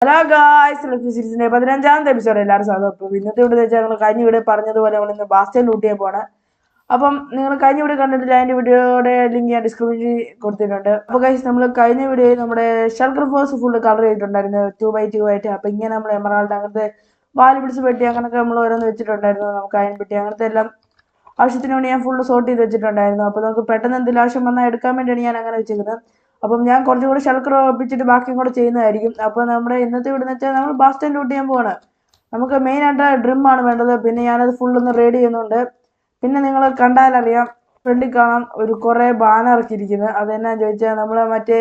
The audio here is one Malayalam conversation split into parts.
ഹലോ ഗായ്സ്, സീരീസിന്റെ 15ാമത്തെ എപ്പിസോഡ് എല്ലാവരും സ്വാഗതം. അപ്പോൾ ഇന്നത്തെ ഇവിടെ വെച്ചാൽ ഞങ്ങൾ കഴിഞ്ഞ വീഡിയോ പറഞ്ഞതുപോലെ നമ്മൾ ഇന്ന് ബാസ്റ്റേൺ ലൂട്ട് ചെയ്യാൻ പോവാണ്. അപ്പം നിങ്ങൾ കഴിഞ്ഞ വീഡിയോ കണ്ടിട്ടില്ല, അതിന്റെ വീഡിയോയുടെ ലിങ്ക് ഞാൻ ഡിസ്ക്രിപ്ഷനിൽ കൊടുത്തിട്ടുണ്ട്. അപ്പോൾ ഗൈസ്, നമ്മൾ കഴിഞ്ഞ വീഡിയോയിൽ നമ്മുടെ ഷെൽട്ടർ ഫോഴ്സ് ഫുള്ള് കളർ ചെയ്തിട്ടുണ്ടായിരുന്നു 2x2 ആയിട്ട്. അപ്പോൾ ഇങ്ങനെ നമ്മൾ എമറാൾഡ് അങ്ങനത്തെ വാല് പിടിച്ച് പെട്ടി അങ്ങനെയൊക്കെ നമ്മൾ ഓരോന്ന് വെച്ചിട്ടുണ്ടായിരുന്നു. നമുക്ക് അയൺ പെട്ടി അങ്ങനത്തെ എല്ലാം ആവശ്യത്തിന് വേണ്ടി ഞാൻ ഫുള്ള് സോർട്ട് ചെയ്ത് വെച്ചിട്ടുണ്ടായിരുന്നു. അപ്പോൾ നമുക്ക് പെട്ടെന്ന് എന്തെങ്കിലും ആവശ്യം വന്നാൽ എടുക്കാൻ വേണ്ടിയാണ് ഞാൻ അങ്ങനെ വെച്ചിരുന്നത്. അപ്പം ഞാൻ കുറച്ചും കൂടി ഷെൽക്കർ ഒപ്പിച്ചിട്ട് ബാക്കിയും കൂടെ ചെയ്യുന്നതായിരിക്കും. അപ്പോൾ നമ്മുടെ ഇന്നത്തെ വീടെന്ന് വെച്ചാൽ നമ്മൾ ബാസ്റ്റേൺ ലൂട്ട് ചെയ്യാൻ പോവാണ്. നമുക്ക് മെയിനായിട്ട് ഡ്രിം ആണ് വേണ്ടത്. പിന്നെ ഞാനത് ഫുള്ളൊന്ന് റെഡി ചെയ്യുന്നുണ്ട്. പിന്നെ നിങ്ങൾ കണ്ടാലറിയാം, ഫ്രണ്ടിൽ കാണാം ഒരു കുറേ ബാനർ ഇറക്കിയിരിക്കുന്നത്. അതെന്നാന്ന് ചോദിച്ചാൽ നമ്മൾ മറ്റേ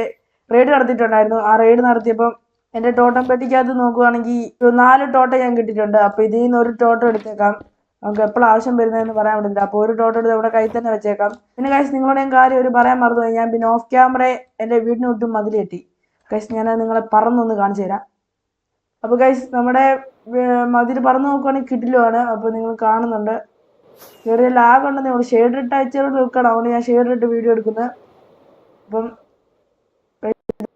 റെയ്ഡ് നടത്തിയിട്ടുണ്ടായിരുന്നു. ആ റെയ്ഡ് നടത്തിയപ്പം എൻ്റെ ടോട്ടം പെട്ടിക്കകത്ത് നോക്കുവാണെങ്കിൽ ഒരു 4 ടോട്ടം ഞാൻ കിട്ടിയിട്ടുണ്ട്. അപ്പോൾ ഇതിൽ നിന്ന് ഒരു ടോട്ടം എടുത്തേക്കാം. നമുക്ക് എപ്പോഴും ആവശ്യം വരുന്നതെന്ന് പറയാൻ പറ്റില്ല. അപ്പോൾ ഒരു ടോട്ടം എടുത്ത് നമ്മുടെ കയ്യിൽ തന്നെ വെച്ചേക്കാം. പിന്നെ ഗൈസ്, നിങ്ങളുടെ കാര്യം ഒരു പറയാൻ മറന്നുപോയി. ഞാൻ പിന്നെ ഓഫ് ക്യാമറ എൻ്റെ വീടിന് ചുറ്റും മതിൽ കെട്ടി. ഗൈസ്, ഞാൻ നിങ്ങളെ പറന്നൊന്ന് കാണിച്ചു തരാം. അപ്പോൾ ഗൈസ്, നമ്മുടെ മതിൽ പറന്ന് നോക്കുവാണെങ്കിൽ കിട്ടിലുമാണ്. അപ്പോൾ നിങ്ങൾ കാണുന്നുണ്ട് ചെറിയ ലാഗ് ഉണ്ടെന്ന്. നമ്മൾ ഷെയ്ഡ് ഇട്ട് അയച്ചോട് നിൽക്കണം. അതുകൊണ്ട് ഞാൻ ഷെയ്ഡ് ഇട്ട് വീഡിയോ എടുക്കുന്നത്. അപ്പം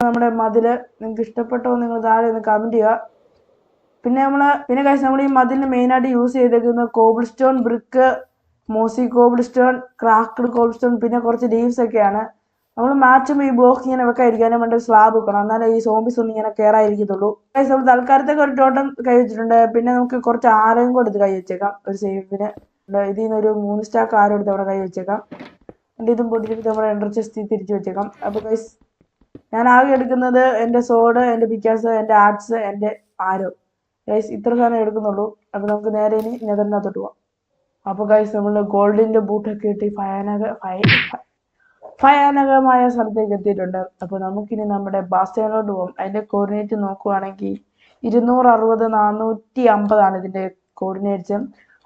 നമ്മുടെ മതില് നിങ്ങൾക്ക് ഇഷ്ടപ്പെട്ടോ നിങ്ങൾ താഴെ ഒന്ന് കമൻറ്റ് ചെയ്യുക. പിന്നെ ഗൈസ്, നമ്മൾ ഈ മതിലിന് മെയിനായിട്ട് യൂസ് ചെയ്തേക്കുന്നത് cobble stone brick, mossy cobble stone, cracked cobble stone, പിന്നെ കുറച്ച് ലീവ്സ് ഒക്കെയാണ്. നമ്മൾ മാക്സിമം ഈ ബ്ലോക്ക് ഇങ്ങനെ വെക്കാതിരിക്കാനും വേണ്ടി സ്ലാബ് വെക്കണം. എന്നാലേ ഈ സോംബീസ് ഒന്നും ഇങ്ങനെ കയറായിരിക്കത്തുള്ളൂ. ഗൈസ്, നമ്മൾ തൽക്കാലത്തേക്ക് ഒരു ടോട്ടം കൈ വെച്ചിട്ടുണ്ട്. പിന്നെ നമുക്ക് കുറച്ച് ആരയും കൂടെ എടുത്ത് കൈ വെച്ചേക്കാം ഒരു സേഫിന്. ഇതിൽ നിന്ന് ഒരു 3 സ്റ്റാക്ക് ആരം എടുത്ത് അവിടെ കൈ വെച്ചേക്കാം. എന്നിട്ട് ഇതും പൊട്ടിച്ചിട്ട് നമ്മുടെ എൻഡർ ചെസ്റ്റ് തിരിച്ച് വെച്ചേക്കാം. അപ്പോൾ ഗൈസ്, ഞാൻ ആകെ എടുക്കുന്നത് എൻ്റെ സോഡ്, എൻ്റെ പിക്കാസ്, എൻ്റെ ആർട്സ്, എൻ്റെ ആരോ. ഗൈസ്, ഇത്ര സാധനം എടുക്കുന്നുള്ളൂ. അപ്പോൾ നമുക്ക് നേരെ ഇനി നെതറിനകത്തോട്ട് പോവാം. അപ്പോൾ ഗൈസ്, നമ്മൾ ഗോൾഡിൻ്റെ ബൂട്ടൊക്കെ ഇട്ട് ഭയാനകമായ സ്ഥലത്തേക്ക് എത്തിയിട്ടുണ്ട്. അപ്പോൾ നമുക്കിനി നമ്മുടെ ബാസ്റ്റേണിലോട്ട് പോകാം. അതിൻ്റെ കോർഡിനേറ്റ് നോക്കുവാണെങ്കിൽ 260 450 ഇതിൻ്റെ കോർഡിനേറ്റ്സ്.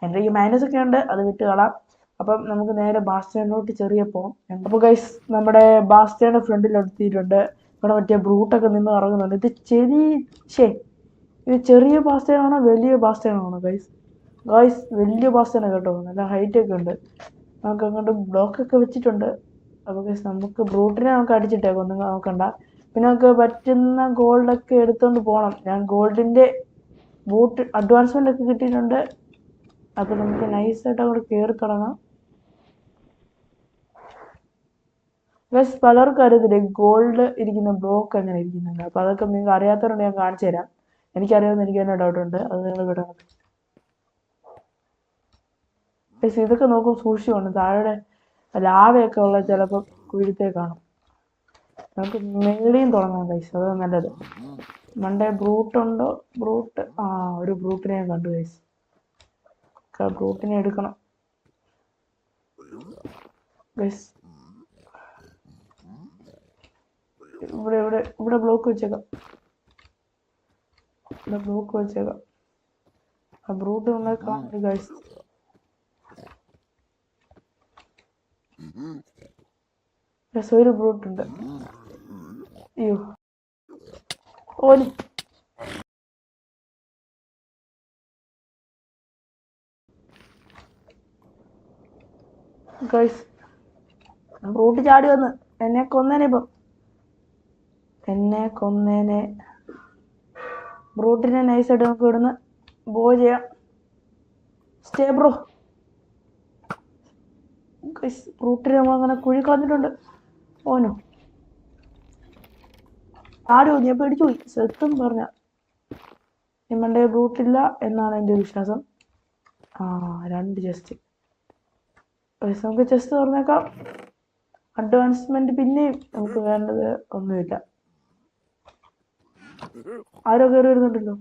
എൻ്റെ ഈ മൈനസ് ഒക്കെ ഉണ്ട്, അത് വിട്ട് കളാം. അപ്പം നമുക്ക് നേരെ ബാസ്റ്റേണിലോട്ട് ചെറിയ പോകാം. അപ്പോൾ ഗൈസ്, നമ്മുടെ ബാസ്റ്റേണിൻ്റെ ഫ്രണ്ടിൽ എത്തിയിട്ടുണ്ട്. ഇവിടെ മറ്റേ ബ്രൂട്ടൊക്കെ നിന്ന് ഇറങ്ങുന്നുണ്ട്. ഇത് ചെറിയ ബാസ്റ്റേണാണോ വലിയ ബാസ്റ്റേണാണോ ഗൈസ്? വലിയ ബാസ്റ്റേണാണ് കേട്ടോ. നല്ല ഹൈറ്റ് ഒക്കെ ഉണ്ട്. നമുക്ക് അങ്ങോട്ട് ബ്ലോക്കൊക്കെ വെച്ചിട്ടുണ്ട്. അപ്പോൾ ഗൈസ്, നമുക്ക് ബ്രൂട്ടിനെ നമുക്ക് അടിച്ചിട്ടേക്കും, ഒന്നും നോക്കണ്ട. പിന്നെ നമുക്ക് പറ്റുന്ന ഗോൾഡൊക്കെ എടുത്തുകൊണ്ട് പോകണം. ഞാൻ ഗോൾഡിൻ്റെ ബൂട്ട് അഡ്വാൻസ്മെൻ്റ് ഒക്കെ കിട്ടിയിട്ടുണ്ട്. അപ്പോൾ നമുക്ക് നൈസായിട്ട് അങ്ങോട്ട് കയറി തുടങ്ങാം. ഗൈസ്, പലർക്കും അറിയത്തില്ല ഗോൾഡ് ഇരിക്കുന്ന ബ്ലോക്ക് എങ്ങനെ ഇരിക്കുന്നുണ്ട്. അപ്പോൾ അതൊക്കെ നിങ്ങൾക്ക് അറിയാത്തവരുണ്ട്, ഞാൻ കാണിച്ചു തരാം. എനിക്കറിയാമെന്ന് എനിക്ക് തന്നെ ഡൗട്ടുണ്ട്. അത് നിങ്ങൾ വിടണം. ഗൈസ്, ഇതൊക്കെ നോക്കും സൂക്ഷിച്ചുകൊണ്ട്. താഴെ ലാവയൊക്കെ ഉള്ള ചിലപ്പോൾ കുഴിത്തേ കാണും. നമുക്ക് മേളിയും തുടങ്ങാം ഗൈസ്, അത് നല്ലത്. മണ്ടേ ബ്രൂട്ടുണ്ടോ? ഒരു ബ്രൂട്ടിനെ ഞാൻ കണ്ടു ഗൈസ്. ബ്രൂട്ടിനെ എടുക്കണം ഗൈസ്. ഇവിടെ ബ്ലോക്ക് വെച്ചേക്കാം. ആ ബ്രൂട്ട് നമ്മളെ കാണും ഗൈസ്. ഒരു ബ്രൂട്ടുണ്ട്. അയ്യോ, ഓന് ഗൈസ്, ബ്രൂട്ട് ചാടി വന്ന് എന്നെ കൊന്നേനെ. ബ്രൂട്ടിനെ നൈസായിട്ട് നമുക്ക് ഇവിടുന്ന് ബോ ചെയ്യാം. Stay bro. ഗൈസ്, ബ്രൂട്ടിനെ നമ്മളങ്ങനെ കുഴി കളഞ്ഞിട്ടുണ്ട്. ഓനോ ആരോ ഞാൻ പേടിച്ചു പോയി. സത്യം പറഞ്ഞ നിമ്മൻ്റെ ബ്രൂട്ടില്ല എന്നാണ് എൻ്റെ വിശ്വാസം. 2 ചെസ്റ്റ്. നമുക്ക് ചെസ്റ്റ് തുറന്നേക്കാം. അഡ്വാൻസ്മെന്റ് പിന്നെയും നമുക്ക് വേണ്ടത് ഒന്നുമില്ല. ആരോ കയറി വരുന്നുണ്ടല്ലോ.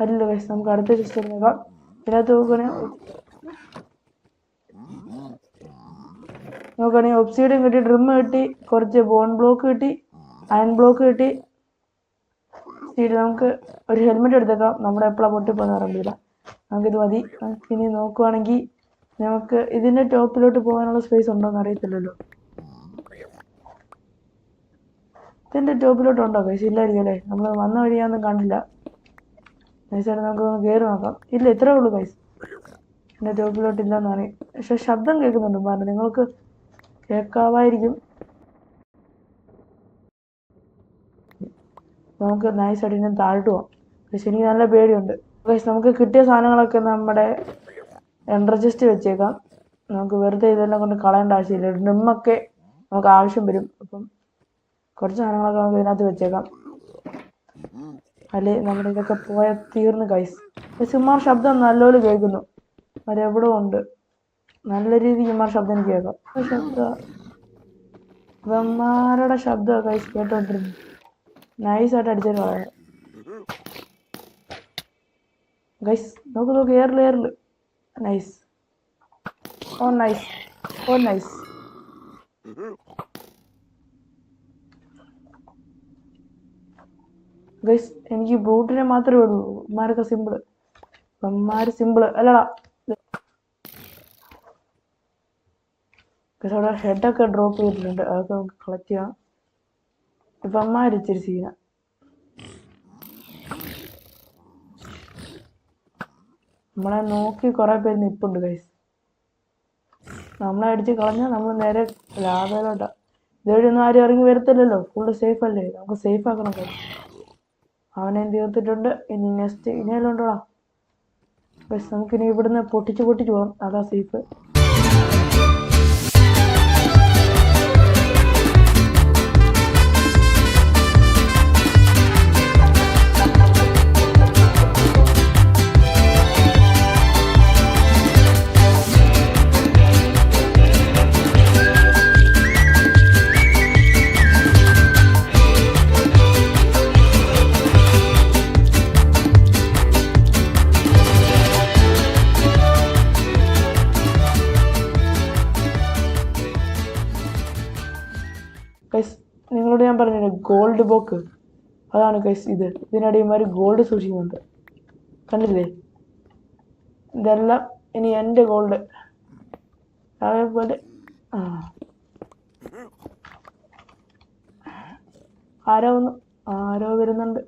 അല്ല ഗൈസ്, നമുക്ക് അടുത്ത ചെസ്റ്റ് തുറന്നേക്കാം. ഇതിനകത്ത് നോക്കുകയാണെങ്കിൽ ഒബ്സീഡിയം കിട്ടി, ഡ്രിം കിട്ടി, കുറച്ച് ബോൺ ബ്ലോക്ക് കിട്ടി, അയൺ ബ്ലോക്ക് കിട്ടി. നമുക്ക് ഒരു ഹെൽമെറ്റ് എടുത്തേക്കാം. നമ്മുടെ എപ്പോഴാണ് പൊട്ടിപ്പോന്ന് അറിയില്ല. നമുക്കിത് മതി. ഇനി നോക്കുവാണെങ്കിൽ നമുക്ക് ഇതിൻ്റെ ടോപ്പിലോട്ട് പോകാനുള്ള സ്പേസ് ഉണ്ടോയെന്ന് അറിയത്തില്ലല്ലോ. ഇതിൻ്റെ ടോപ്പിലോട്ട് ഉണ്ടോ ഗൈസ്? ഇല്ലായിരിക്കും അല്ലേ. നമ്മൾ വന്ന വഴിയാണെന്നും കാണില്ല. നൈസായിട്ട് നമുക്കൊന്ന് കയറി നോക്കാം. ഇല്ല, ഇത്രേ ഉള്ളൂ ഗൈസ്. എൻ്റെ ടോപ്പിലോട്ട് ഇല്ലെന്നാണ്. പക്ഷെ ശബ്ദം കേൾക്കുന്നുണ്ട്. നിങ്ങൾക്ക് കേൾക്കാമായിരിക്കും. നമുക്ക് നൈസായിട്ട് ഇനി താഴോട്ട് പോവാം. പക്ഷെ എനിക്ക് നല്ല പേടിയുണ്ട്. ഗൈസ് നമുക്ക് കിട്ടിയ സാധനങ്ങളൊക്കെ നമ്മുടെ എൻഡർ ചെസ്റ്റ് വെച്ചേക്കാം. നമുക്ക് വെറുതെ ഇതെല്ലാം കൊണ്ട് കളയേണ്ട ആവശ്യമില്ല. ഡ്രിമ്മൊക്കെ നമുക്ക് ആവശ്യം വരും. അപ്പം കുറച്ച് സാധനങ്ങളൊക്കെ നമുക്ക് ഇതിനകത്ത് വെച്ചേക്കാം. അല്ലെ നമ്മുടെ ഇതൊക്കെ പോയാൽ തീർന്ന് ഗൈസ്. ഇമാർ ശബ്ദം നല്ലപോലെ കേൾക്കുന്നു. അവരെവിടെ ഉണ്ട്. നല്ല രീതിക്ക് ഇമാർ ശബ്ദം എനിക്ക് കേൾക്കാം. ഇവന്മാരുടെ ശബ്ദം ഗൈസ് കേട്ടോണ്ടിരുന്നു. നൈസായിട്ട് അടിച്ചൊരു പറയാം ഗൈസ്. നോക്ക് ഏറില് നൈസ്. ഓ നൈസ്. ഗൈസ് എനിക്ക് ബ്രൂട്ടിനെ മാത്രമേ ഉള്ളൂ. ഇമാരൊക്കെ സിമ്പിള്. അല്ലടാ. പക്ഷെ അവിടെ ഹെഡൊക്കെ ഡ്രോപ്പ് ചെയ്തിട്ടുണ്ട്. അതൊക്കെ നമുക്ക് കളക്ട് ചെയ്യാം. ഇപ്പം ഇച്ചിരി സീന. നമ്മളെ നോക്കി കുറെ പേര് നിപ്പുണ്ട് ഗൈസ്. നമ്മളെ അടിച്ച് കളഞ്ഞാൽ നമ്മൾ നേരെ ലാഭയിലോട്ടാ. ഇതുവഴിയൊന്നും ആരും ഇറങ്ങി വരത്തില്ലല്ലോ. ഫുള്ള് സേഫ് അല്ലേ. നമുക്ക് സേഫ് ആക്കണം ഗൈസ്. അവനെ തീർത്തിട്ടുണ്ട്. ഇനി നെക്സ്റ്റ് ഇനിയെല്ലാം ഉണ്ടോടാ ഗൈസ്. നമുക്കിനി ഇവിടുന്ന് പൊട്ടിച്ച് പോകാം. അതാ സേഫ്. ഗൈസ് നിങ്ങളോട് ഞാൻ പറഞ്ഞില്ലേ ഗോൾഡ് ബോക്ക്. അതാണ് ഗൈസ് ഇത്. ഇതിനടിയന്മാർ ഗോൾഡ് സൂക്ഷിക്കുന്നുണ്ട്. കണ്ടില്ലേ? ഇതെല്ലാം ഇനി എൻ്റെ ഗോൾഡ്. അതേപോലെ ആരോ വരുന്നുണ്ട്.